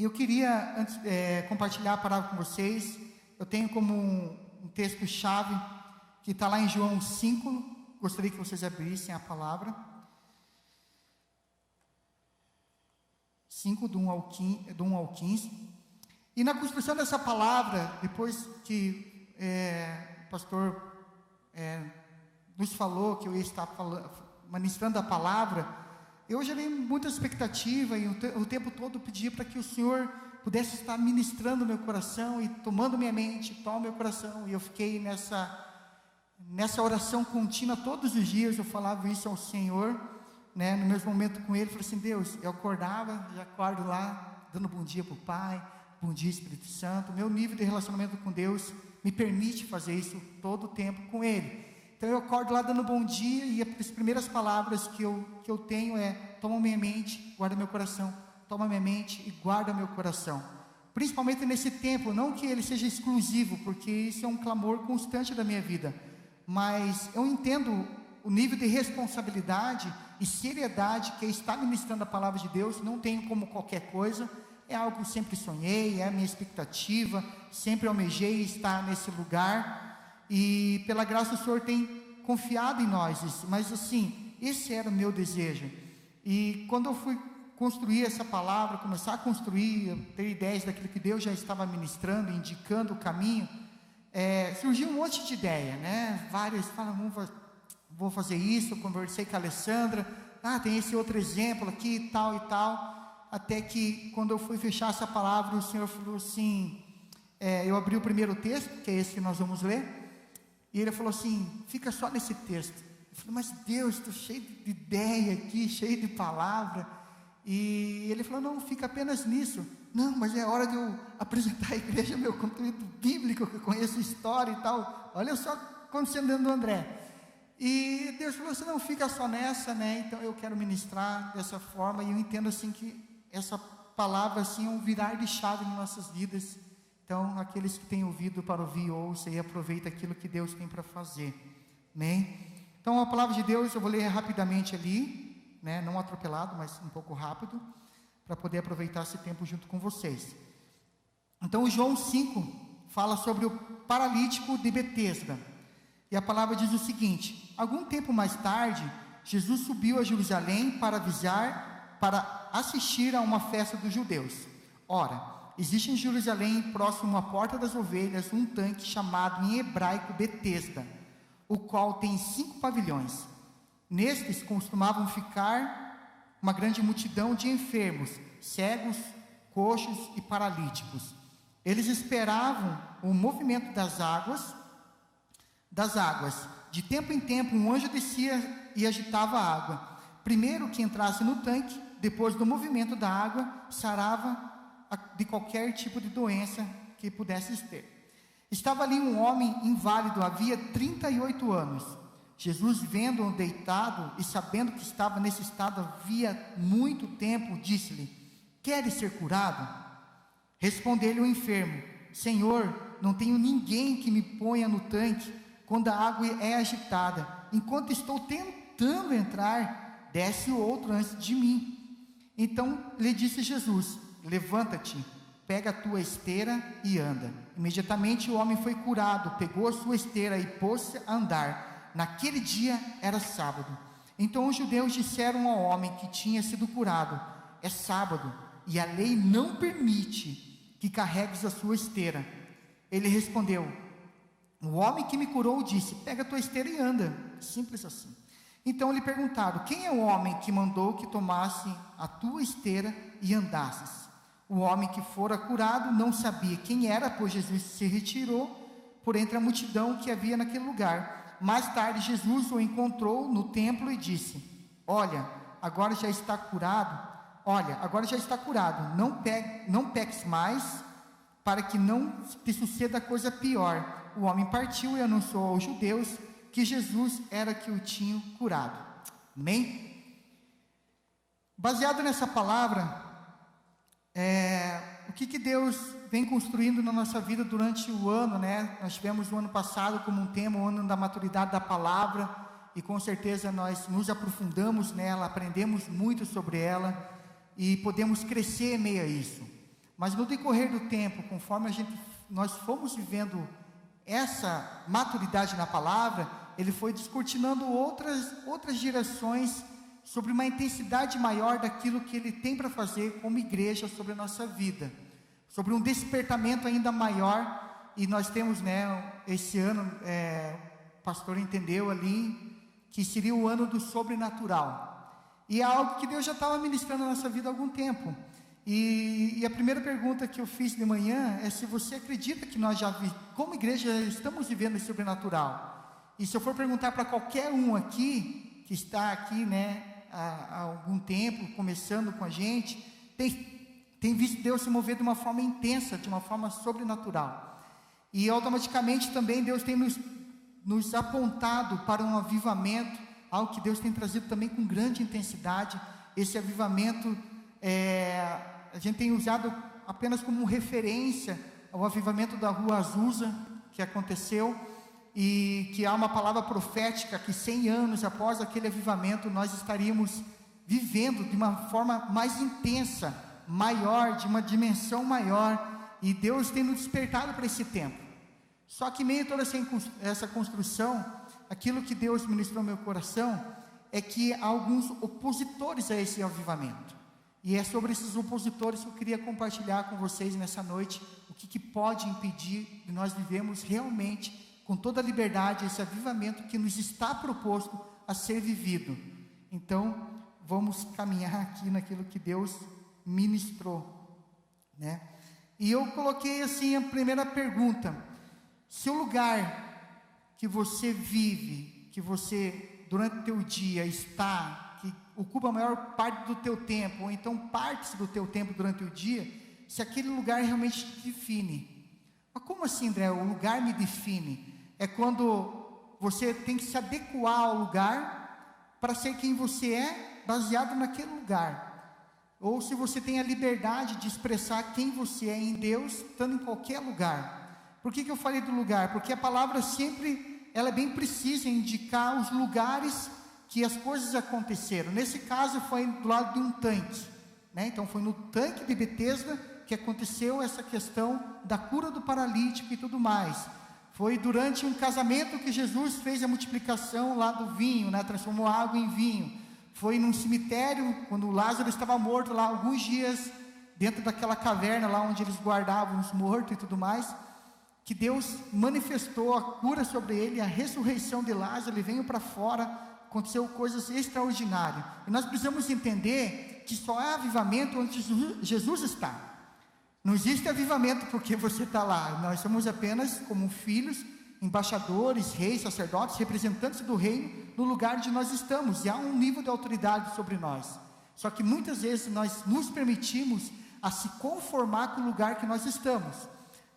Eu queria antes, compartilhar a palavra com vocês. Eu tenho como um texto-chave que está lá em João 5. Gostaria que vocês abrissem a palavra. 5, do 1 ao 15. E na construção dessa palavra, depois que o pastor nos falou que eu ia estar ministrando a palavra, eu gerei muita expectativa e o tempo todo pedi para que o Senhor pudesse estar ministrando meu coração e tomando minha mente, toma meu coração. E eu fiquei nessa oração contínua todos os dias. Eu falava isso ao Senhor, né, no mesmo momento com Ele. Falei assim: Deus, eu acordava, já acordo lá, dando bom dia para o Pai, bom dia Espírito Santo. Meu nível de relacionamento com Deus me permite fazer isso todo o tempo com Ele. Então eu acordo lá dando bom dia, e as primeiras palavras que eu tenho é: toma minha mente, guarda meu coração. Toma minha mente e guarda meu coração. Principalmente nesse tempo, não que ele seja exclusivo, porque isso é um clamor constante da minha vida, mas eu entendo o nível de responsabilidade e seriedade que é estar ministrando a palavra de Deus. Não tenho como qualquer coisa, é algo que sempre sonhei, é a minha expectativa, sempre almejei estar nesse lugar. E pela graça o Senhor tem confiado em nós, mas assim, esse era o meu desejo. E quando eu fui construir essa palavra, começar a construir, ter ideias daquilo que Deus já estava ministrando, indicando o caminho, surgiu um monte de ideia, né? Várias, vou fazer isso. Eu conversei com a Alessandra, tem esse outro exemplo aqui e tal, até que quando eu fui fechar essa palavra, o Senhor falou assim, eu abri o primeiro texto, que é esse que nós vamos ler, e Ele falou assim: fica só nesse texto. Eu falei: mas Deus, estou cheio de ideia aqui, cheio de palavra. E Ele falou: não, fica apenas nisso. Não, mas é hora de eu apresentar à igreja meu conteúdo bíblico, que eu conheço história e tal. Olha só acontecendo dentro do André. E Deus falou assim: não, fica só nessa, né? Então eu quero ministrar dessa forma, e eu entendo assim que essa palavra assim é um virar de chave em nossas vidas. Então, aqueles que têm ouvido para ouvir, ouça e aproveita aquilo que Deus tem para fazer, né? Então, a palavra de Deus, eu vou ler rapidamente ali, né? Não atropelado, mas um pouco rápido, para poder aproveitar esse tempo junto com vocês. Então, o João 5 fala sobre o paralítico de Betesda. E a palavra diz o seguinte: algum tempo mais tarde, Jesus subiu a Jerusalém para assistir a uma festa dos judeus. Ora, existe em Jerusalém, próximo à Porta das Ovelhas, um tanque chamado em hebraico Betesda, o qual tem 5 pavilhões. Nestes costumavam ficar uma grande multidão de enfermos, cegos, coxos e paralíticos. Eles esperavam o movimento das águas. De tempo em tempo um anjo descia e agitava a água. Primeiro que entrasse no tanque, depois do movimento da água, sarava de qualquer tipo de doença que pudesse ter. Estava ali um homem inválido, havia 38 anos. Jesus, vendo-o deitado e sabendo que estava nesse estado havia muito tempo, disse-lhe: queres ser curado? Respondeu-lhe o enfermo: Senhor, não tenho ninguém que me ponha no tanque quando a água é agitada. Enquanto estou tentando entrar, desce outro antes de mim. Então lhe disse Jesus: levanta-te, pega a tua esteira e anda. Imediatamente o homem foi curado, pegou a sua esteira e pôs-se a andar. Naquele dia era sábado. Então os judeus disseram ao homem que tinha sido curado: é sábado, e a lei não permite que carregues a sua esteira. Ele respondeu: o homem que me curou disse: pega a tua esteira e anda. Simples assim. Então lhe perguntaram: quem é o homem que mandou que tomasse a tua esteira e andasses? O homem que fora curado não sabia quem era, pois Jesus se retirou por entre a multidão que havia naquele lugar. Mais tarde Jesus o encontrou no templo e disse: agora já está curado, não peques mais, para que não te suceda coisa pior. O homem partiu e anunciou aos judeus que Jesus era que o tinha curado. Amém? Baseado nessa palavra, o que Deus vem construindo na nossa vida durante o ano, né? Nós tivemos o ano passado como um tema, o ano da maturidade da palavra, e com certeza nós nos aprofundamos nela, aprendemos muito sobre ela, e podemos crescer em meio a isso. Mas no decorrer do tempo, conforme nós fomos vivendo essa maturidade na palavra, ele foi descortinando outras direções sobre uma intensidade maior daquilo que ele tem para fazer como igreja sobre a nossa vida, sobre um despertamento ainda maior. E nós temos, esse ano, o pastor entendeu ali que seria o ano do sobrenatural, e é algo que Deus já estava ministrando na nossa vida há algum tempo. E a primeira pergunta que eu fiz de manhã é se você acredita que nós como igreja, estamos vivendo esse sobrenatural. E se eu for perguntar para qualquer um aqui, que está aqui, há algum tempo, começando com a gente, tem visto Deus se mover de uma forma intensa, de uma forma sobrenatural. E automaticamente também Deus tem nos apontado para um avivamento, algo que Deus tem trazido também com grande intensidade. Esse avivamento, a gente tem usado apenas como referência ao avivamento da Rua Azusa, que aconteceu, e que há uma palavra profética que 100 anos após aquele avivamento, nós estaríamos vivendo de uma forma mais intensa, maior, de uma dimensão maior, e Deus tem nos despertado para esse tempo. Só que meio toda essa construção, aquilo que Deus ministrou no meu coração, é que há alguns opositores a esse avivamento. E é sobre esses opositores que eu queria compartilhar com vocês nessa noite, o que pode impedir de nós vivermos realmente, com toda a liberdade, esse avivamento que nos está proposto a ser vivido. Então, vamos caminhar aqui naquilo que Deus ministrou, E eu coloquei assim a primeira pergunta: se o lugar que você vive, que você durante o teu dia está, que ocupa a maior parte do teu tempo, ou então partes do teu tempo durante o dia, se aquele lugar realmente te define. Mas como assim, André, o lugar me define? É quando você tem que se adequar ao lugar para ser quem você é, baseado naquele lugar. Ou se você tem a liberdade de expressar quem você é em Deus, estando em qualquer lugar. Por que eu falei do lugar? Porque a palavra sempre, ela é bem precisa em indicar os lugares que as coisas aconteceram. Nesse caso foi do lado de um tanque, Então foi no tanque de Betesda que aconteceu essa questão da cura do paralítico e tudo mais. Foi durante um casamento que Jesus fez a multiplicação lá do vinho, transformou água em vinho. Foi num cemitério, quando Lázaro estava morto lá alguns dias, dentro daquela caverna lá onde eles guardavam os mortos e tudo mais, que Deus manifestou a cura sobre ele, a ressurreição de Lázaro. Ele veio para fora, aconteceu coisas extraordinárias. E nós precisamos entender que só há avivamento onde Jesus está. Não existe avivamento porque você está lá. Nós somos apenas como filhos, embaixadores, reis, sacerdotes, representantes do reino no lugar onde nós estamos. E há um nível de autoridade sobre nós. Só que muitas vezes nós nos permitimos a se conformar com o lugar que nós estamos.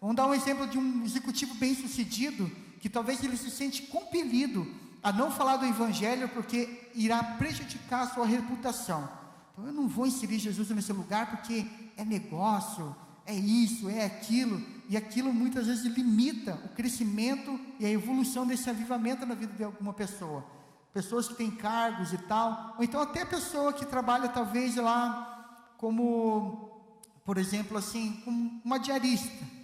Vamos dar um exemplo de um executivo bem sucedido, que talvez ele se sente compelido a não falar do evangelho porque irá prejudicar a sua reputação. Então eu não vou inserir Jesus nesse lugar porque é negócio, é isso, é aquilo, e aquilo muitas vezes limita o crescimento e a evolução desse avivamento na vida de alguma pessoa. Pessoas que têm cargos e tal, ou então até pessoa que trabalha talvez lá como, por exemplo assim, como uma diarista,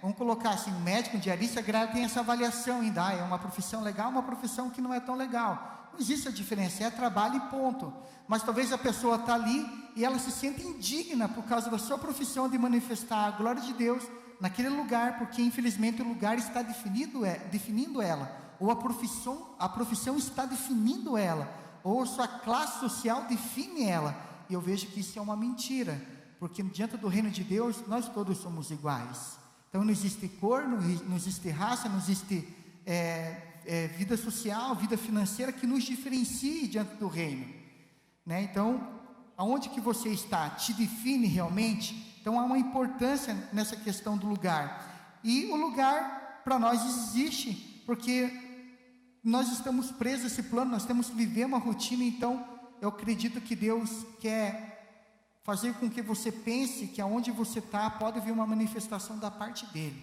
Vamos colocar assim, um médico, um diarista, tem essa avaliação ainda, é uma profissão legal, uma profissão que não é tão legal. Não existe a diferença, é trabalho e ponto. Mas talvez a pessoa está ali e ela se sente indigna por causa da sua profissão de manifestar a glória de Deus naquele lugar, porque infelizmente o lugar está definindo ela, ou a profissão está definindo ela, ou a sua classe social define ela. E eu vejo que isso é uma mentira, porque diante do reino de Deus nós todos somos iguais. Então não existe cor, não existe raça, não existe vida social, vida financeira que nos diferencie diante do reino, Então, aonde que você está te define realmente. Então há uma importância nessa questão do lugar, e o lugar para nós existe, porque nós estamos presos a esse plano, nós temos que viver uma rotina. Então eu acredito que Deus quer fazer com que você pense que aonde você está pode vir uma manifestação da parte dele,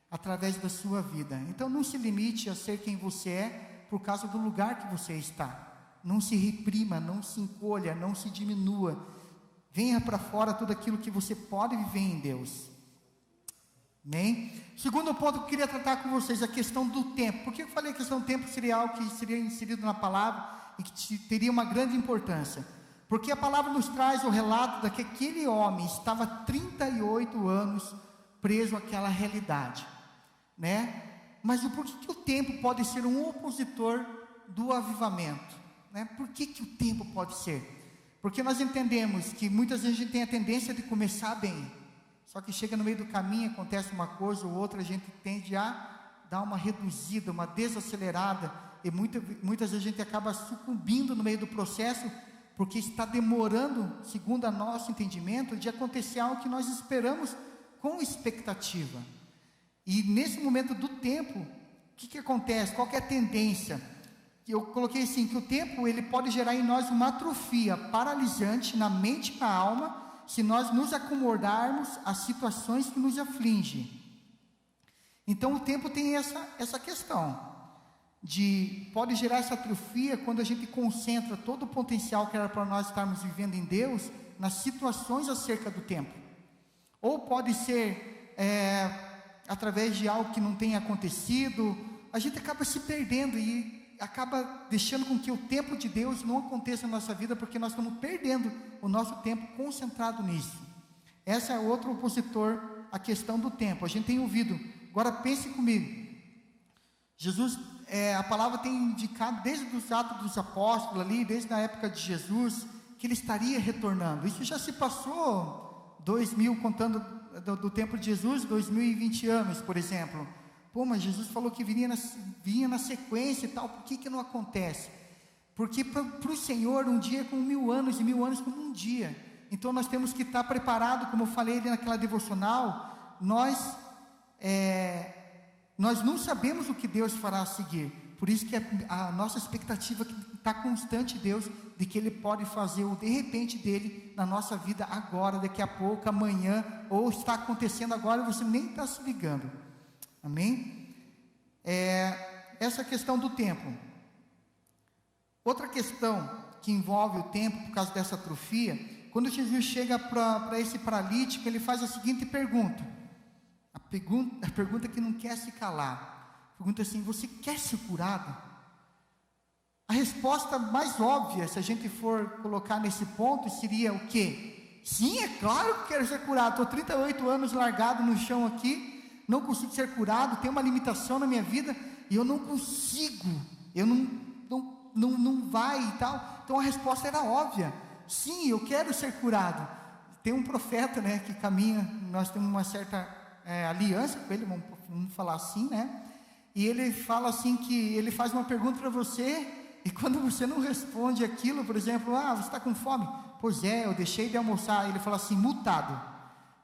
através da sua vida. Então não se limite a ser quem você é por causa do lugar que você está. Não se reprima, não se encolha, não se diminua. Venha para fora tudo aquilo que você pode viver em Deus. Amém? Segundo ponto que eu queria tratar com vocês, a questão do tempo. Por que eu falei que a questão do tempo seria algo que seria inserido na palavra e que teria uma grande importância? Porque a palavra nos traz o relato de que aquele homem estava 38 anos preso àquela realidade, né? Mas por que o tempo pode ser um opositor do avivamento, né? Por que o tempo pode ser? Porque nós entendemos que muitas vezes a gente tem a tendência de começar bem, só que chega no meio do caminho, acontece uma coisa ou outra, a gente tende a dar uma reduzida, uma desacelerada, e muitas vezes a gente acaba sucumbindo no meio do processo, porque está demorando, segundo o nosso entendimento, de acontecer algo que nós esperamos com expectativa. E nesse momento do tempo, o que acontece? Qual que é a tendência? Eu coloquei assim, que o tempo ele pode gerar em nós uma atrofia paralisante na mente e na alma, se nós nos acomodarmos às situações que nos afligem. Então o tempo tem essa questão, pode gerar essa atrofia quando a gente concentra todo o potencial que era para nós estarmos vivendo em Deus, nas situações acerca do tempo. Ou pode ser através de algo que não tenha acontecido, a gente acaba se perdendo e acaba deixando com que o tempo de Deus não aconteça na nossa vida, porque nós estamos perdendo o nosso tempo concentrado nisso. Essa é outro opositor à questão do tempo. A gente tem ouvido. Agora pense comigo. Jesus, a palavra tem indicado desde os Atos dos Apóstolos ali, desde a época de Jesus, que ele estaria retornando. Isso já se passou 2000, contando do tempo de Jesus, 2020 anos, por exemplo. Pô, mas Jesus falou que vinha na sequência e tal, por que não acontece? Porque para o Senhor um dia é como 1000 anos, e 1000 anos como um dia. Então nós temos que estar preparados, como eu falei ali naquela devocional, nós não sabemos o que Deus fará a seguir. Por isso que a nossa expectativa está constante, Deus, de que Ele pode fazer o de repente dele na nossa vida agora, daqui a pouco, amanhã, ou está acontecendo agora e você nem está se ligando. Amém? Essa questão do tempo. Outra questão que envolve o tempo, por causa dessa atrofia, quando Jesus chega para esse paralítico, ele faz a seguinte pergunta. A pergunta que não quer se calar. Pergunta assim: você quer ser curado? A resposta mais óbvia, se a gente for colocar nesse ponto, seria o quê? Sim, é claro que quero ser curado. Estou 38 anos largado no chão aqui, não consigo ser curado, tem uma limitação na minha vida, e eu não consigo, eu não vai e tal. Então a resposta era óbvia: sim, eu quero ser curado. Tem um profeta, né, que caminha, nós temos uma certa aliança com ele, vamos falar assim, né, e ele fala assim, que ele faz uma pergunta para você, e quando você não responde aquilo, por exemplo, você está com fome? Pois é, eu deixei de almoçar. Ele fala assim: multado.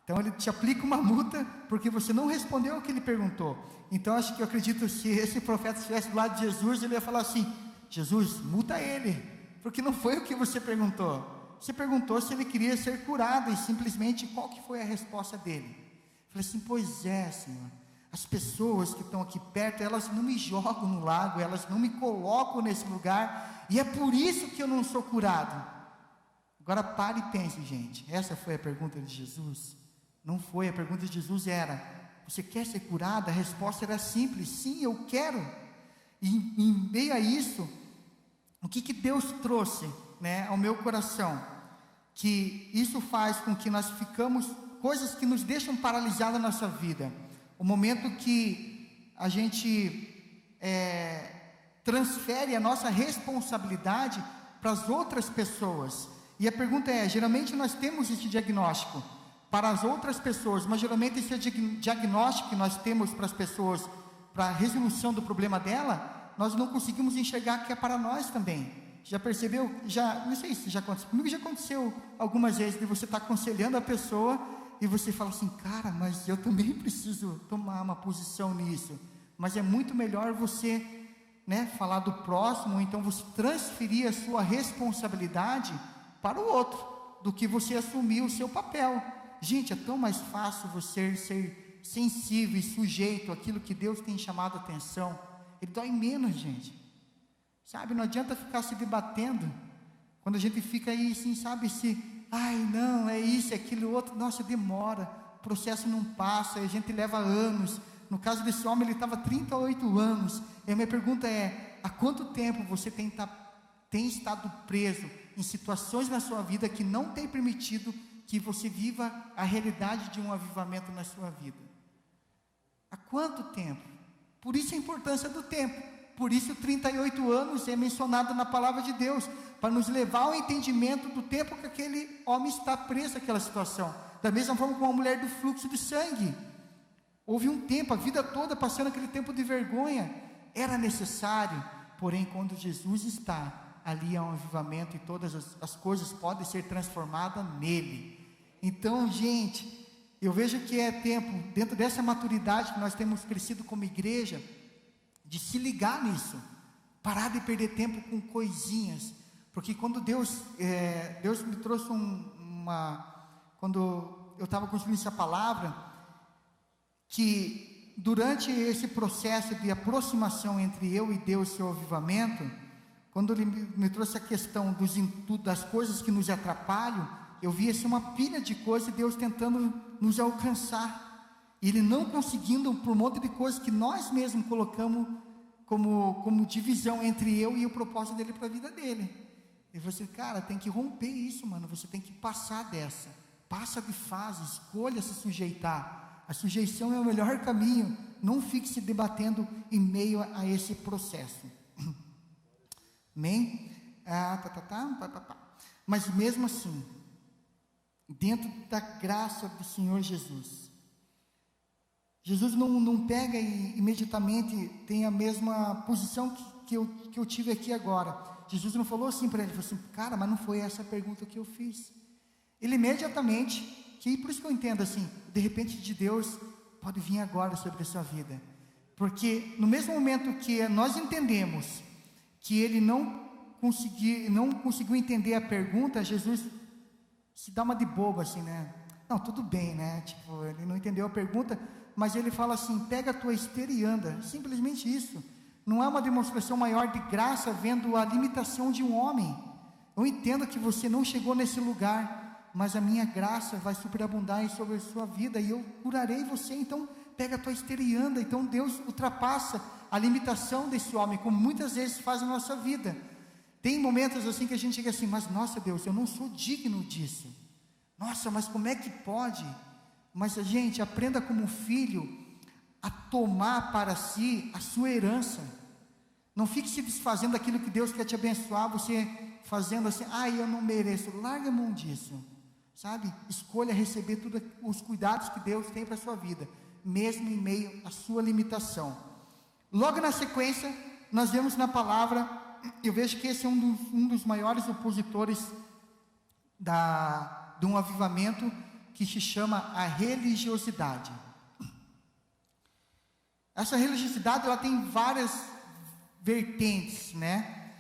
Então ele te aplica uma multa, porque você não respondeu o que ele perguntou. Então eu acredito que se esse profeta estivesse do lado de Jesus, ele ia falar assim: Jesus, multa ele, porque não foi o que você perguntou. Você perguntou se ele queria ser curado, e simplesmente qual que foi a resposta dele? Eu falei assim: pois é, Senhor, as pessoas que estão aqui perto, elas não me jogam no lago, elas não me colocam nesse lugar, e é por isso que eu não sou curado. Agora pare e pense, gente, essa foi a pergunta de Jesus? Não foi. A pergunta de Jesus era: você quer ser curado? A resposta era simples: sim, eu quero. E em meio a isso, o que Deus trouxe, né, ao meu coração? Que isso faz com que nós ficamos, coisas que nos deixam paralisados na nossa vida. O momento que a gente transfere a nossa responsabilidade para as outras pessoas. E a pergunta é: geralmente nós temos esse diagnóstico para as outras pessoas, mas geralmente esse diagnóstico que nós temos para as pessoas, para a resolução do problema dela, nós não conseguimos enxergar que é para nós também. Já percebeu? Não sei se já aconteceu, comigo já aconteceu algumas vezes, de você estar aconselhando a pessoa, e você fala assim: cara, mas eu também preciso tomar uma posição nisso. Mas é muito melhor você, né, falar do próximo, ou então você transferir a sua responsabilidade para o outro, do que você assumir o seu papel. Gente, é tão mais fácil você ser sensível e sujeito àquilo que Deus tem chamado a atenção. Ele dói menos, gente. Sabe, não adianta ficar se debatendo. Quando a gente fica aí assim, sabe, ai não, é isso, é aquilo outro, nossa, demora, o processo não passa, a gente leva anos. No caso desse homem, ele estava 38 anos, e a minha pergunta é, há quanto tempo você tem estado preso em situações na sua vida que não tem permitido que você viva a realidade de um avivamento na sua vida? Há quanto tempo? Por isso a importância do tempo, por isso 38 anos é mencionado na palavra de Deus, para nos levar ao entendimento do tempo que aquele homem está preso àquela situação. Da mesma forma como a mulher do fluxo de sangue, houve um tempo, a vida toda passando aquele tempo de vergonha, era necessário, porém quando Jesus está, ali há um avivamento e todas as coisas podem ser transformadas nele. Então, gente, eu vejo que é tempo, dentro dessa maturidade que nós temos crescido como igreja, de se ligar nisso, parar de perder tempo com coisinhas, porque quando Deus me trouxe quando eu estava construindo essa palavra, que durante esse processo de aproximação entre eu e Deus, seu avivamento, quando Ele me trouxe a questão das coisas que nos atrapalham, eu vi assim uma pilha de coisas, Deus tentando nos alcançar, e Ele não conseguindo, por um monte de coisas que nós mesmos colocamos como divisão entre eu e o propósito dele para a vida dele. E você, cara, tem que romper isso, mano, você tem que passar dessa, passa de fase, escolha se sujeitar, a sujeição é o melhor caminho, não fique se debatendo em meio a esse processo. Amém? Mas mesmo assim, dentro da graça do Senhor Jesus não pega e imediatamente tem a mesma posição que eu tive aqui agora. Jesus não falou assim para ele, falou assim, cara, mas não foi essa a pergunta que eu fiz. Ele imediatamente, que por isso que eu entendo assim, de repente de Deus pode vir agora sobre a sua vida, porque no mesmo momento que nós entendemos que ele não conseguiu entender a pergunta, Jesus se dá uma de bobo assim, né? Não, tudo bem, né? Tipo, ele não entendeu a pergunta, mas ele fala assim, pega a tua esteira e anda, simplesmente isso. Não é uma demonstração maior de graça vendo a limitação de um homem. Eu entendo que você não chegou nesse lugar, mas a minha graça vai superabundar sobre a sua vida, e eu curarei você, então pega a tua esteira e anda. Então Deus ultrapassa a limitação desse homem, como muitas vezes faz na nossa vida. Tem momentos assim que a gente chega assim, mas nossa Deus, eu não sou digno disso, nossa, mas como é que pode? Mas a gente aprenda como filho a tomar para si a sua herança. Não fique se desfazendo daquilo que Deus quer te abençoar, você fazendo assim, eu não mereço. Larga a mão disso, sabe? Escolha receber todos os cuidados que Deus tem para a sua vida, mesmo em meio à sua limitação. Logo na sequência, nós vemos na palavra, eu vejo que esse é um dos maiores opositores de um avivamento, que se chama a religiosidade. Essa religiosidade, ela tem várias vertentes, né?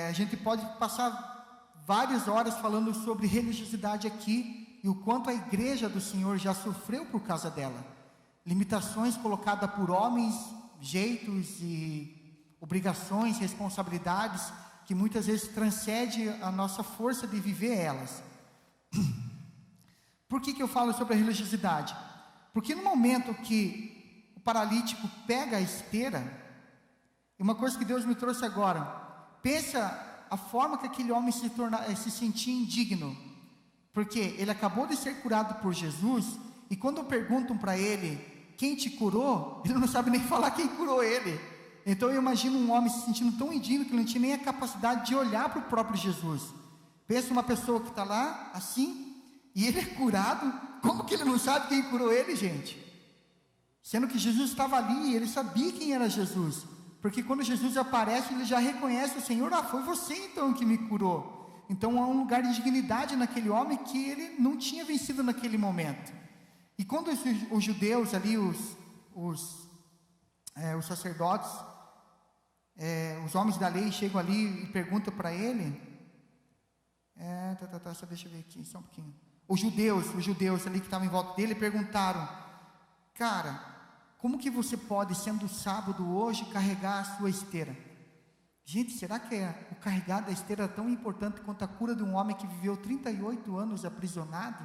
A gente pode passar várias horas falando sobre religiosidade aqui, e o quanto a igreja do Senhor já sofreu por causa dela. Limitações colocadas por homens, jeitos e obrigações, responsabilidades, que muitas vezes transcende a nossa força de viver elas. Por que eu falo sobre a religiosidade? Porque no momento que o paralítico pega a esteira, uma coisa que Deus me trouxe agora, pensa a forma que aquele homem se sentia indigno, porque ele acabou de ser curado por Jesus, e quando perguntam para ele, quem te curou? Ele não sabe nem falar quem curou ele. Então eu imagino um homem se sentindo tão indigno, que não tinha nem a capacidade de olhar para o próprio Jesus. Pensa uma pessoa que está lá, assim, e ele é curado, como que ele não sabe quem curou ele, gente? Sendo que Jesus estava ali, e ele sabia quem era Jesus, porque quando Jesus aparece, ele já reconhece o Senhor, foi você então que me curou. Então há um lugar de dignidade naquele homem, que ele não tinha vencido naquele momento. E quando os judeus ali, os sacerdotes, os homens da lei chegam ali e perguntam para ele, só deixa eu ver aqui, só um pouquinho. Os judeus ali que estavam em volta dele perguntaram, cara, como que você pode, sendo sábado hoje, carregar a sua esteira? Gente, será que o carregar da esteira é tão importante quanto a cura de um homem que viveu 38 anos aprisionado?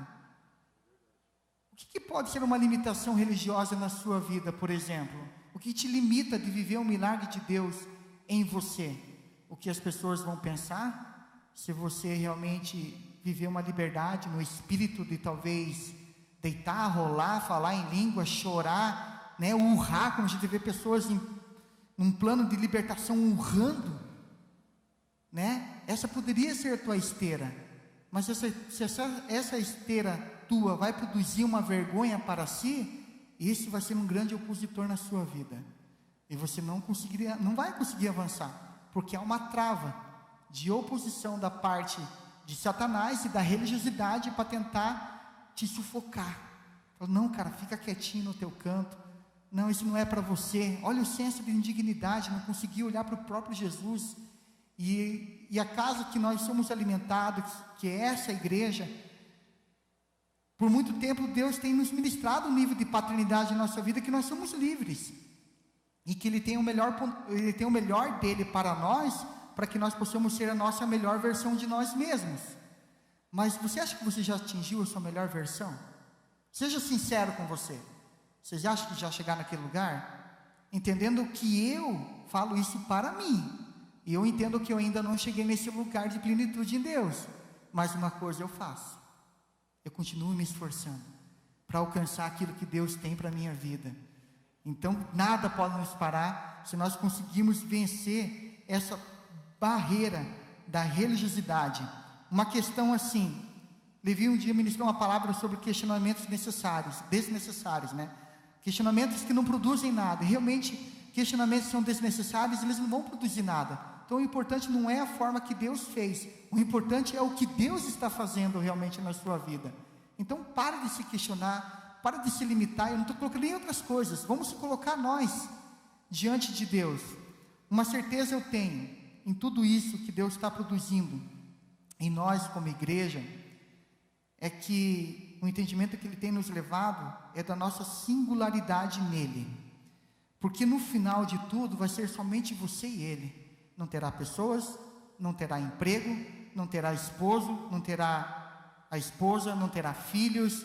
O que pode ser uma limitação religiosa na sua vida, por exemplo? O que te limita de viver um milagre de Deus em você? O que as pessoas vão pensar? Se você realmente viver uma liberdade no espírito de talvez deitar, rolar, falar em língua, chorar, né, urrar, como a gente vê pessoas num plano de libertação urrando, né? Essa poderia ser a tua esteira, mas se essa esteira tua vai produzir uma vergonha para si, esse vai ser um grande opositor na sua vida, e você não vai conseguir avançar, porque há uma trava de oposição da parte de Satanás e da religiosidade para tentar te sufocar. Fala, não, cara, fica quietinho no teu canto. Não, isso não é para você. Olha o senso de indignidade, não conseguir olhar para o próprio Jesus. E a casa que nós somos alimentados, que é essa igreja, por muito tempo Deus tem nos ministrado um nível de paternidade em nossa vida, que nós somos livres. E que Ele tem o melhor dele para nós, para que nós possamos ser a nossa melhor versão de nós mesmos. Mas você acha que você já atingiu a sua melhor versão? Seja sincero com você. Vocês acham que já chegar naquele lugar? Entendendo que eu falo isso para mim. E eu entendo que eu ainda não cheguei nesse lugar de plenitude em Deus. Mas uma coisa eu faço. Eu continuo me esforçando para alcançar aquilo que Deus tem para a minha vida. Então, nada pode nos parar se nós conseguirmos vencer essa barreira da religiosidade. Uma questão assim, Levi um dia ministrou uma palavra sobre questionamentos desnecessários, né? Questionamentos que não produzem nada. Realmente, questionamentos são desnecessários, eles não vão produzir nada. Então, o importante não é a forma que Deus fez, o importante é o que Deus está fazendo realmente na sua vida. Então, para de se questionar, para de se limitar. Eu não estou colocando nem outras coisas, vamos se colocar nós diante de Deus. Uma certeza eu tenho, em tudo isso que Deus está produzindo em nós como igreja, é que o entendimento que Ele tem nos levado é da nossa singularidade nele, porque no final de tudo vai ser somente você e Ele. Não terá pessoas, não terá emprego, não terá esposo, não terá a esposa, não terá filhos,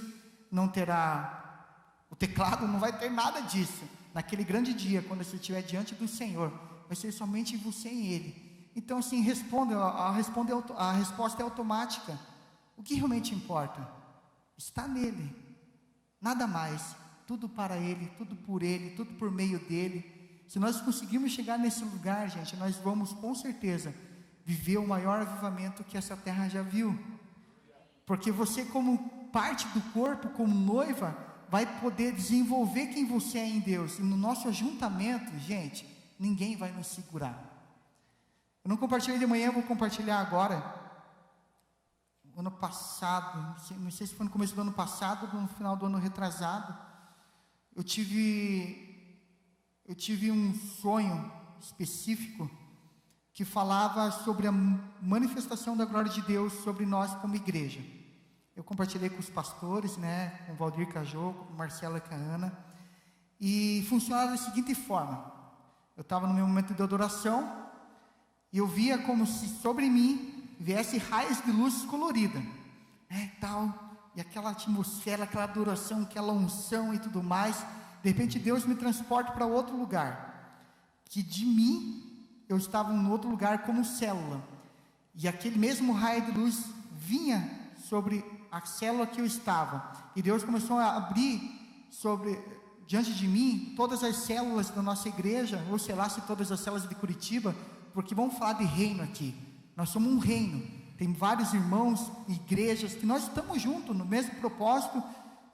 não terá o teclado, não vai ter nada disso. Naquele grande dia, quando você estiver diante do Senhor, vai ser somente você e Ele. Então assim, a resposta é automática. O que realmente importa? Está nele, nada mais, tudo para Ele, tudo por Ele, tudo por meio dEle. Se nós conseguirmos chegar nesse lugar, gente, nós vamos com certeza viver o maior avivamento que essa terra já viu, porque você, como parte do corpo, como noiva, vai poder desenvolver quem você é em Deus, e no nosso ajuntamento, gente, ninguém vai nos segurar. Eu não compartilhei de manhã, eu vou compartilhar agora. Ano passado, não sei se foi no começo do ano passado ou no final do ano retrasado, eu tive um sonho específico que falava sobre a manifestação da glória de Deus sobre nós como igreja. Eu compartilhei com os pastores, né, com o Valdir Cajô, com a Marcela Caana, e funcionava da seguinte forma: eu estava no meu momento de adoração, e eu via como se sobre mim viesse raios de luzes coloridas, né, tal, e aquela atmosfera, aquela adoração, aquela unção e tudo mais. De repente Deus me transporta para outro lugar, que de mim eu estava em outro lugar como célula, e aquele mesmo raio de luz vinha sobre a célula que eu estava, e Deus começou a abrir diante de mim todas as células da nossa igreja, ou sei lá se todas as células de Curitiba, porque vamos falar de reino aqui. Nós somos um reino, tem vários irmãos, igrejas, que nós estamos juntos no mesmo propósito,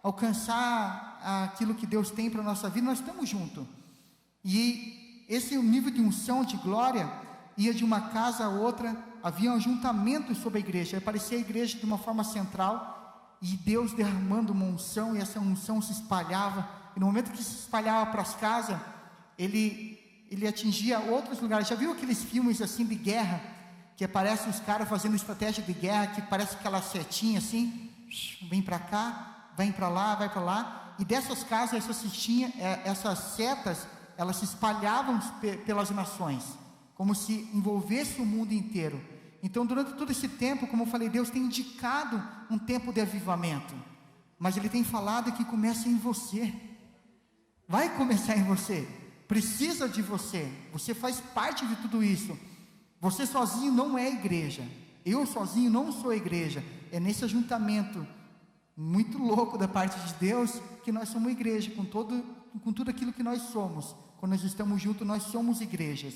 alcançar aquilo que Deus tem para a nossa vida. Nós estamos juntos, e esse nível de unção, de glória, ia de uma casa a outra, havia um ajuntamento sobre a igreja, aparecia a igreja de uma forma central, e Deus derramando uma unção, e essa unção se espalhava, e no momento que se espalhava para as casas, ele atingia outros lugares. Já viu aqueles filmes assim de guerra, que aparecem os caras fazendo estratégia de guerra, que parece aquela setinha assim, vem para cá, vem para lá, vai para lá, e dessas casas, essas setas, elas se espalhavam pelas nações, como se envolvesse o mundo inteiro. Então, durante todo esse tempo, como eu falei, Deus tem indicado um tempo de avivamento, mas Ele tem falado que começa em você. Vai começar em você, precisa de você, você faz parte de tudo isso. Você sozinho não é igreja, eu sozinho não sou igreja. É nesse ajuntamento muito louco da parte de Deus que nós somos igreja, com tudo aquilo que nós somos. Quando nós estamos juntos, nós somos igrejas.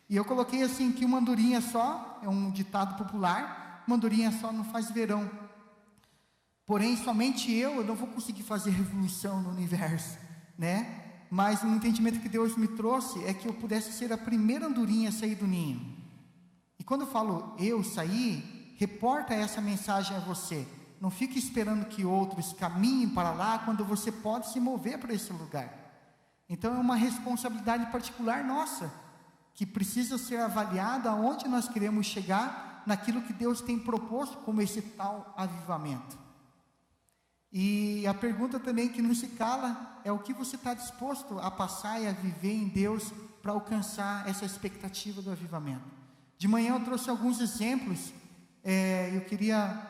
E eu coloquei assim, que uma andorinha só, é um ditado popular, uma andorinha só não faz verão. Porém, somente eu não vou conseguir fazer revolução no universo, né? Mas o entendimento que Deus me trouxe é que eu pudesse ser a primeira andorinha a sair do ninho. E quando eu falo eu sair, reporta essa mensagem a você. Não fique esperando que outros caminhem para lá, quando você pode se mover para esse lugar. Então é uma responsabilidade particular nossa, que precisa ser avaliada aonde nós queremos chegar, naquilo que Deus tem proposto como esse tal avivamento. E a pergunta também que não se cala é: o que você está disposto a passar e a viver em Deus para alcançar essa expectativa do avivamento? De manhã eu trouxe alguns exemplos, eu queria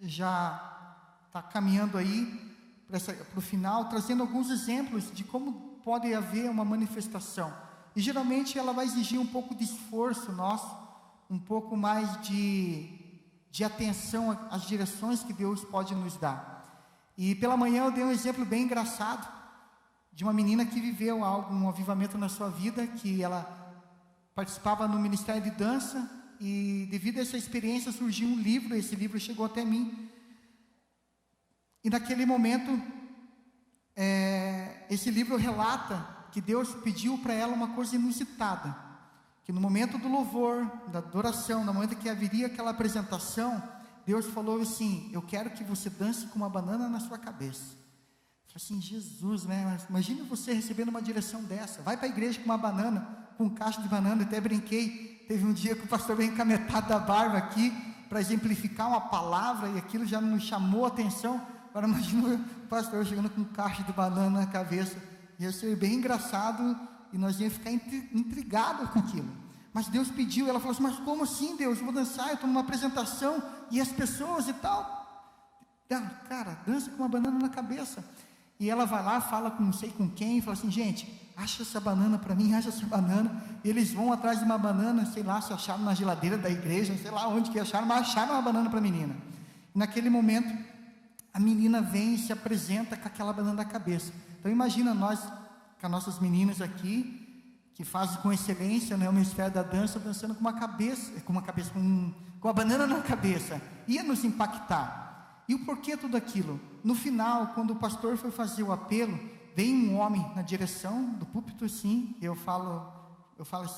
já estar caminhando aí para o final, trazendo alguns exemplos de como pode haver uma manifestação. E geralmente ela vai exigir um pouco de esforço nosso, um pouco mais de atenção às direções que Deus pode nos dar. E pela manhã eu dei um exemplo bem engraçado, de uma menina que viveu um avivamento na sua vida, que ela participava no Ministério de Dança, e devido a essa experiência surgiu um livro, esse livro chegou até mim. E naquele momento, esse livro relata que Deus pediu para ela uma coisa inusitada, que no momento do louvor, da adoração, no momento que haveria aquela apresentação, Deus falou assim: eu quero que você dance com uma banana na sua cabeça. Eu falei assim: Jesus, né? Mas imagine você recebendo uma direção dessa, vai para a igreja com uma banana, com um cacho de banana. Até brinquei, teve um dia que o pastor veio com a metade da barba aqui, para exemplificar uma palavra, e aquilo já nos chamou a atenção. Agora imagina o pastor chegando com um cacho de banana na cabeça. Ia ser bem engraçado, e nós íamos ficar intrigados com aquilo. Mas Deus pediu, ela falou assim: mas como assim, Deus? Eu vou dançar, eu estou numa apresentação, e as pessoas e tal. Cara, dança com uma banana na cabeça. E ela vai lá, fala com não sei com quem, e fala assim: gente, acha essa banana para mim, acha essa banana. E eles vão atrás de uma banana, sei lá, se acharam na geladeira da igreja, sei lá onde que acharam, mas acharam uma banana para a menina. E naquele momento, a menina vem e se apresenta com aquela banana na cabeça. Então imagina nós, com as nossas meninas aqui, que fazem com excelência, né, o Ministério da Dança, dançando com a banana na cabeça. Ia nos impactar. E o porquê tudo aquilo? No final, quando o pastor foi fazer o apelo, veio um homem na direção do púlpito, sim.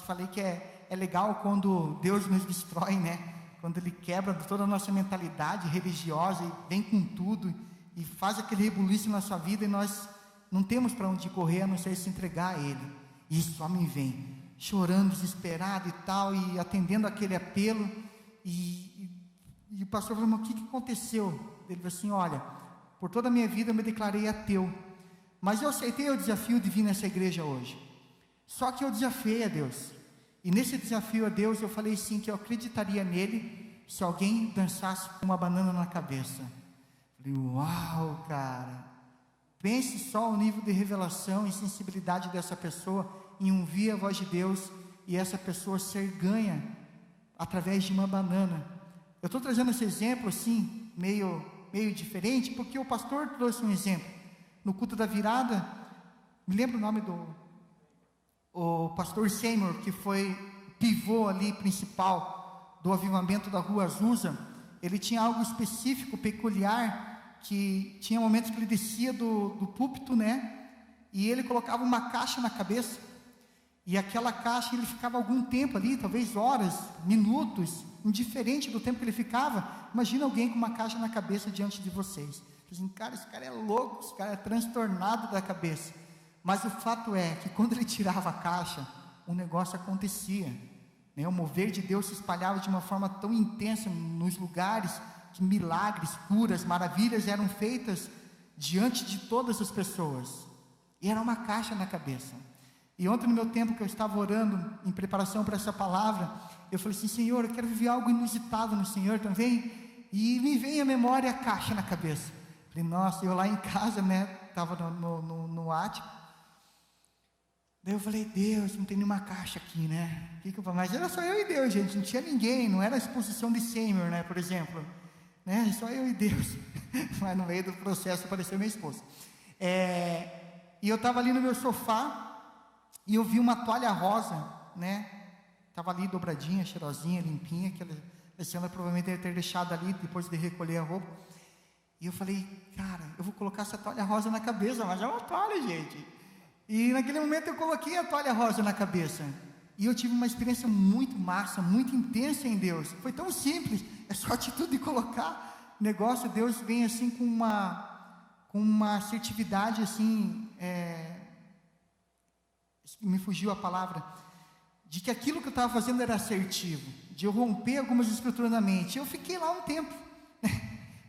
Falei que é legal quando Deus nos destrói, né? Quando Ele quebra toda a nossa mentalidade religiosa e vem com tudo e faz aquele rebuliço na sua vida, e nós não temos para onde correr a não ser se entregar a Ele. E esse homem vem chorando, desesperado e tal, e atendendo aquele apelo, e o pastor falou: mas o que aconteceu? Ele falou assim: olha, por toda a minha vida eu me declarei ateu, mas eu aceitei o desafio de vir nessa igreja hoje. Só que eu desafiei a Deus, e nesse desafio a Deus eu falei sim, que eu acreditaria nele se alguém dançasse com uma banana na cabeça. Eu falei: uau, cara, pense só o nível de revelação e sensibilidade dessa pessoa em ouvir a voz de Deus, e essa pessoa ser ganha através de uma banana. Eu estou trazendo esse exemplo assim, meio diferente, porque o pastor trouxe um exemplo. No culto da virada, me lembro o nome o pastor Seymour, que foi pivô ali principal do avivamento da Rua Azusa. Ele tinha algo específico, peculiar, que tinha momentos que ele descia do púlpito, né? E ele colocava uma caixa na cabeça, e aquela caixa ele ficava algum tempo ali, talvez horas, minutos, indiferente do tempo que ele ficava. Imagina alguém com uma caixa na cabeça diante de vocês. Dizem: cara, esse cara é louco, esse cara é transtornado da cabeça. Mas o fato é que quando ele tirava a caixa, o negócio acontecia, né? O mover de Deus se espalhava de uma forma tão intensa nos lugares, que milagres, curas, maravilhas eram feitas diante de todas as pessoas. E era uma caixa na cabeça. E ontem, no meu tempo que eu estava orando, em preparação para essa palavra, eu falei assim: Senhor, eu quero viver algo inusitado no Senhor também. E me vem à memória a caixa na cabeça. Falei, nossa, eu lá em casa, né, estava no ático. Daí eu falei, Deus, não tem nenhuma caixa aqui, né? Mas era só eu e Deus, gente, não tinha ninguém, não era a exposição de Seymour, né, por exemplo. Né? Só eu e Deus. Mas no meio do processo apareceu minha esposa. E eu estava ali no meu sofá, e eu vi uma toalha rosa, né? Estava ali dobradinha, cheirosinha, limpinha, que a Alessandra provavelmente deve ter deixado ali depois de recolher a roupa. E eu falei, cara, eu vou colocar essa toalha rosa na cabeça, mas é uma toalha, gente. E naquele momento eu coloquei a toalha rosa na cabeça. E eu tive uma experiência muito massa, muito intensa em Deus. Foi tão simples, é só a atitude de colocar negócio. Deus vem assim com uma assertividade assim, me fugiu a palavra, de que aquilo que eu estava fazendo era assertivo, de eu romper algumas estruturas na mente. Eu fiquei lá um tempo.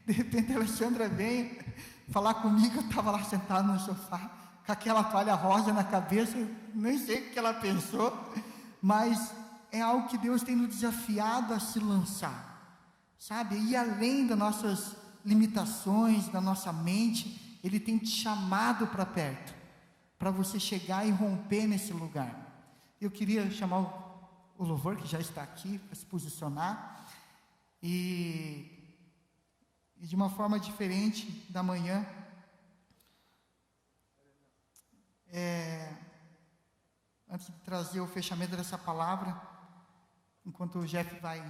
De repente a Alessandra veio falar comigo, eu estava lá sentado no sofá, com aquela toalha rosa na cabeça, nem sei o que ela pensou, mas é algo que Deus tem nos desafiado a se lançar, sabe? Ir além das nossas limitações, da nossa mente. Ele tem te chamado para perto, para você chegar e romper nesse lugar. Eu queria chamar o louvor, que já está aqui, para se posicionar, e de uma forma diferente da manhã, antes de trazer o fechamento dessa palavra, enquanto o Jeff vai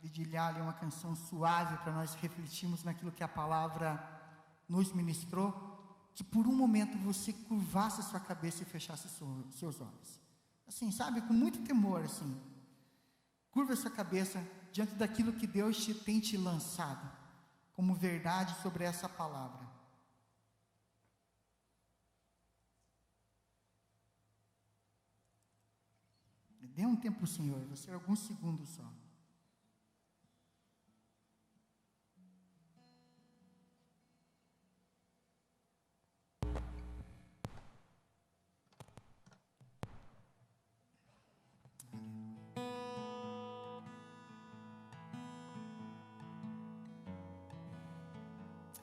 dedilhar ali uma canção suave para nós refletirmos naquilo que a palavra nos ministrou, que por um momento você curvasse a sua cabeça e fechasse seus olhos, assim, sabe, com muito temor, assim, curva a sua cabeça diante daquilo que Deus tem te lançado como verdade sobre essa palavra. Dê um tempo para o Senhor, vai ser alguns segundos só.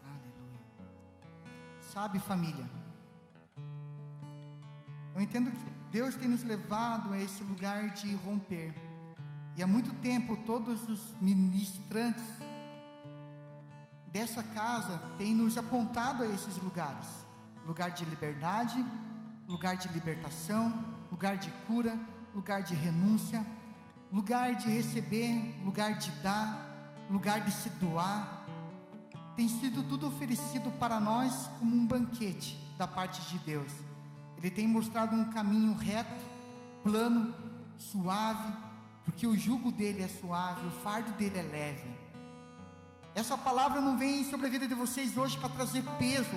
Aleluia. Sabe, família, eu entendo que Deus tem nos levado a esse lugar de romper. E há muito tempo todos os ministrantes dessa casa têm nos apontado a esses lugares. Lugar de liberdade, lugar de libertação, lugar de cura, lugar de renúncia, lugar de receber, lugar de dar, lugar de se doar. Tem sido tudo oferecido para nós como um banquete da parte de Deus. Ele tem mostrado um caminho reto, plano, suave, porque o jugo dele é suave, o fardo dele é leve. Essa palavra não vem sobre a vida de vocês hoje para trazer peso,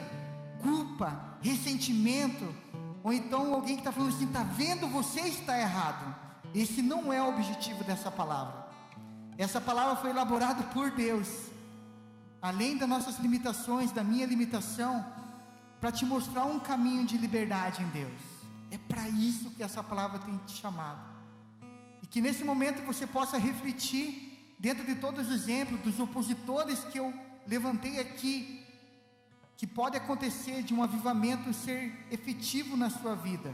culpa, ressentimento, ou então alguém que está falando assim, está vendo, você está errado. Esse não é o objetivo dessa palavra. Essa palavra foi elaborada por Deus, além das nossas limitações, da minha limitação, para te mostrar um caminho de liberdade em Deus. É para isso que essa palavra tem te chamado. E que nesse momento você possa refletir, dentro de todos os exemplos, dos opositores que eu levantei aqui, que pode acontecer de um avivamento ser efetivo na sua vida.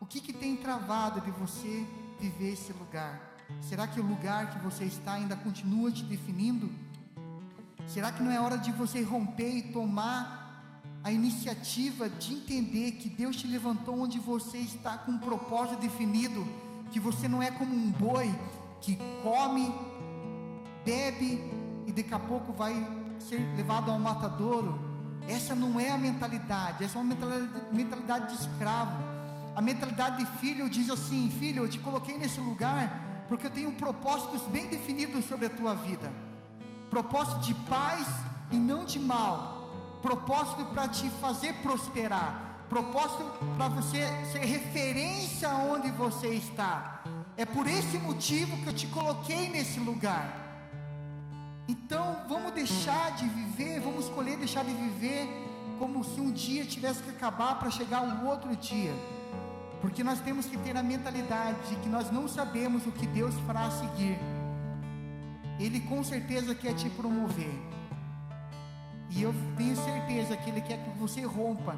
O que tem travado de você viver esse lugar? Será que o lugar que você está ainda continua te definindo? Será que não é hora de você romper e tomar a iniciativa de entender que Deus te levantou onde você está com um propósito definido, que você não é como um boi que come, bebe e daqui a pouco vai ser levado ao matadouro? Essa não é a mentalidade, essa é uma mentalidade de escravo. A mentalidade de filho diz assim: filho, eu te coloquei nesse lugar porque eu tenho propósitos bem definidos sobre a tua vida, propósito de paz e não de mal, propósito para te fazer prosperar, propósito para você ser referência onde você está. É por esse motivo que eu te coloquei nesse lugar. Então vamos deixar de viver, vamos escolher deixar de viver como se um dia tivesse que acabar para chegar um outro dia, porque nós temos que ter a mentalidade de que nós não sabemos o que Deus fará a seguir. Ele com certeza quer te promover, e eu tenho certeza que Ele quer que você rompa,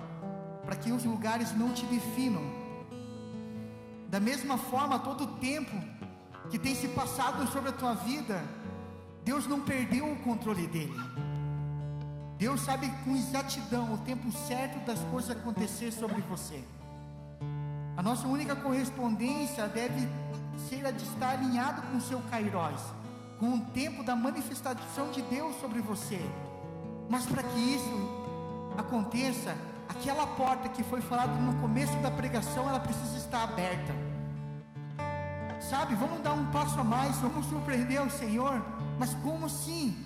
para que os lugares não te definam. Da mesma forma, todo o tempo que tem se passado sobre a tua vida, Deus não perdeu o controle dele. Deus sabe com exatidão o tempo certo das coisas acontecer sobre você. A nossa única correspondência deve ser a de estar alinhado com o seu Kairos, com o tempo da manifestação de Deus sobre você. Mas para que isso aconteça, aquela porta que foi falada no começo da pregação, ela precisa estar aberta. Sabe, vamos dar um passo a mais, vamos surpreender o Senhor. Mas como assim?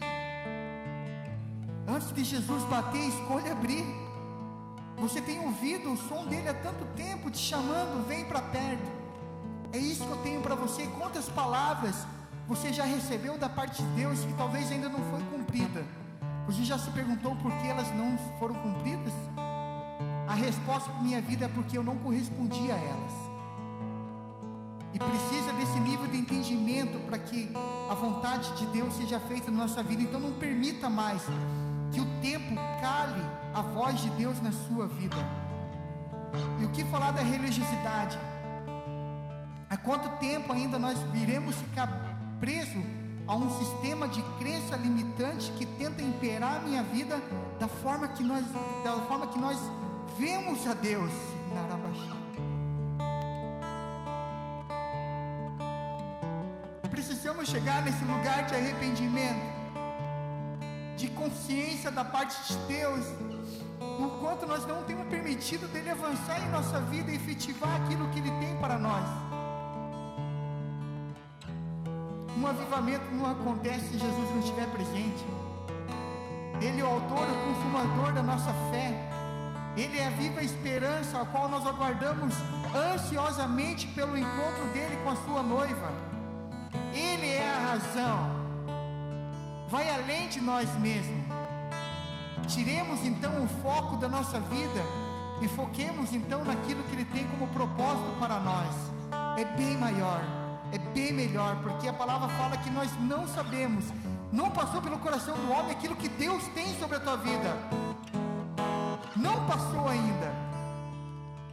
Antes de Jesus bater, escolha abrir. Você tem ouvido o som dele há tanto tempo, te chamando, vem para perto. É isso que eu tenho para você. Quantas palavras você já recebeu da parte de Deus que talvez ainda não foi cumprida? Você já se perguntou por que elas não foram cumpridas? A resposta para minha vida é porque eu não correspondi a elas. E precisa desse nível de entendimento para que a vontade de Deus seja feita na nossa vida. Então não permita mais que o tempo cale a voz de Deus na sua vida. E o que falar da religiosidade? Há quanto tempo ainda nós iremos ficar presos a um sistema de crença limitante que tenta imperar a minha vida da forma que nós vemos a Deus? Precisamos chegar nesse lugar de arrependimento, de consciência da parte de Deus, do quanto nós não temos permitido dele avançar em nossa vida e efetivar aquilo que ele tem para nós. Um avivamento não acontece se Jesus não estiver presente. Ele é o autor e o consumador da nossa fé. Ele é a viva esperança a qual nós aguardamos ansiosamente pelo encontro dele com a sua noiva. Ele é a razão. Vai além de nós mesmos. Tiremos então o foco da nossa vida e foquemos então naquilo que Ele tem como propósito para nós. É bem maior, é bem melhor, porque a palavra fala que nós não sabemos, não passou pelo coração do homem aquilo que Deus tem sobre a tua vida. Não passou ainda.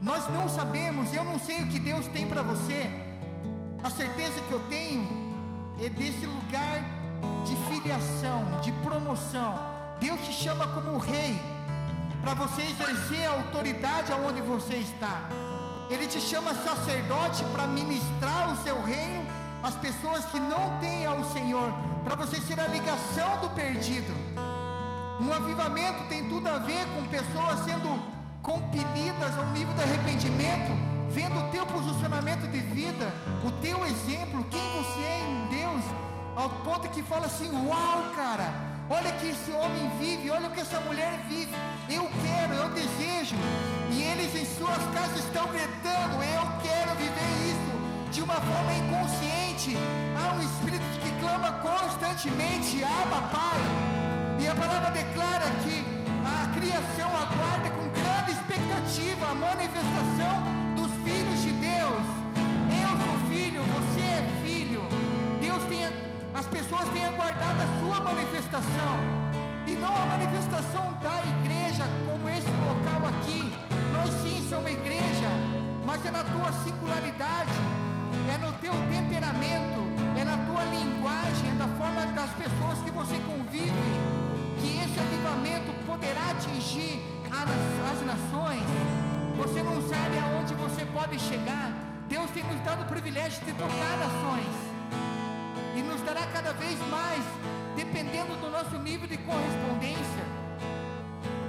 Nós não sabemos, eu não sei o que Deus tem para você. A certeza que eu tenho é desse lugar de filiação, de promoção. Deus te chama como rei, para você exercer a autoridade aonde você está. Ele te chama sacerdote para ministrar o seu reino às pessoas que não têm ao Senhor, para você ser a ligação do perdido. Um avivamento tem tudo a ver com pessoas sendo compelidas ao nível do arrependimento, vendo o teu posicionamento de vida, o teu exemplo, quem você é em Deus, ao ponto que fala assim: uau, cara, olha que esse homem vive, olha o que essa mulher vive, eu quero, eu desejo. E eles em suas casas estão gritando: eu quero viver isso, de uma forma inconsciente. Há um espírito que clama constantemente: Abba, Pai. E a palavra declara que a criação aguarda com grande expectativa a manifestação dos filhos de Deus. Eu sou filho, você é filho. As pessoas têm aguardado a sua manifestação, e não a manifestação da igreja, como esse local aqui. Nós sim somos uma igreja, mas é na tua singularidade, é no teu temperamento, é na tua linguagem, é da forma das pessoas que você convive, que esse avivamento poderá atingir as nações. Você não sabe aonde você pode chegar. Deus tem nos dado o privilégio de tocar nações, e nos dará cada vez mais, dependendo do nosso nível de correspondência.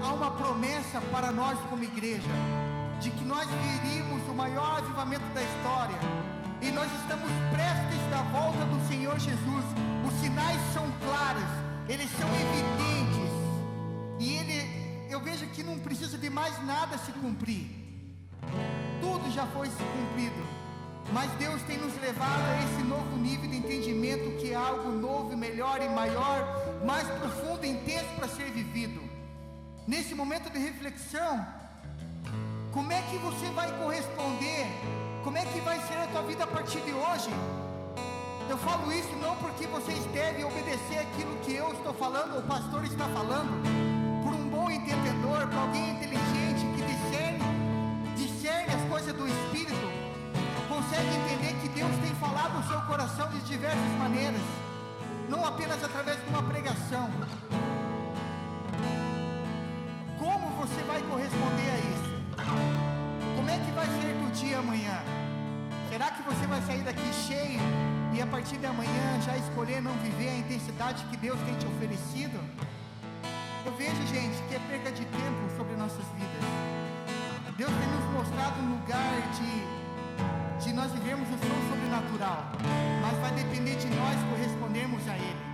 Há uma promessa para nós como igreja, de que nós viríamos o maior avivamento da história, e nós estamos prestes da volta do Senhor Jesus. Os sinais são claros, eles são evidentes, e eu vejo que não precisa de mais nada se cumprir, tudo já foi se cumprido. Mas Deus tem nos levado a esse novo nível de entendimento, que é algo novo, melhor e maior, mais profundo e intenso para ser vivido. nesse momento de reflexão, como é que você vai corresponder? Como é que vai ser a tua vida a partir de hoje? Eu falo isso não porque vocês devem obedecer aquilo que eu estou falando, ou o pastor está falando, por um bom entendedor, por alguém inteligente que discerne as coisas do Espírito, consegue entender que Deus tem falado no seu coração de diversas maneiras, não apenas através de uma pregação. Como você vai corresponder a isso? Como é que vai ser o dia amanhã? Será que você vai sair daqui cheio e a partir de amanhã já escolher não viver a intensidade que Deus tem te oferecido? Eu vejo, gente, que é perda de tempo sobre nossas vidas. Deus tem nos mostrado um lugar de nós vivermos o seu sobrenatural, mas vai depender de nós correspondermos a Ele.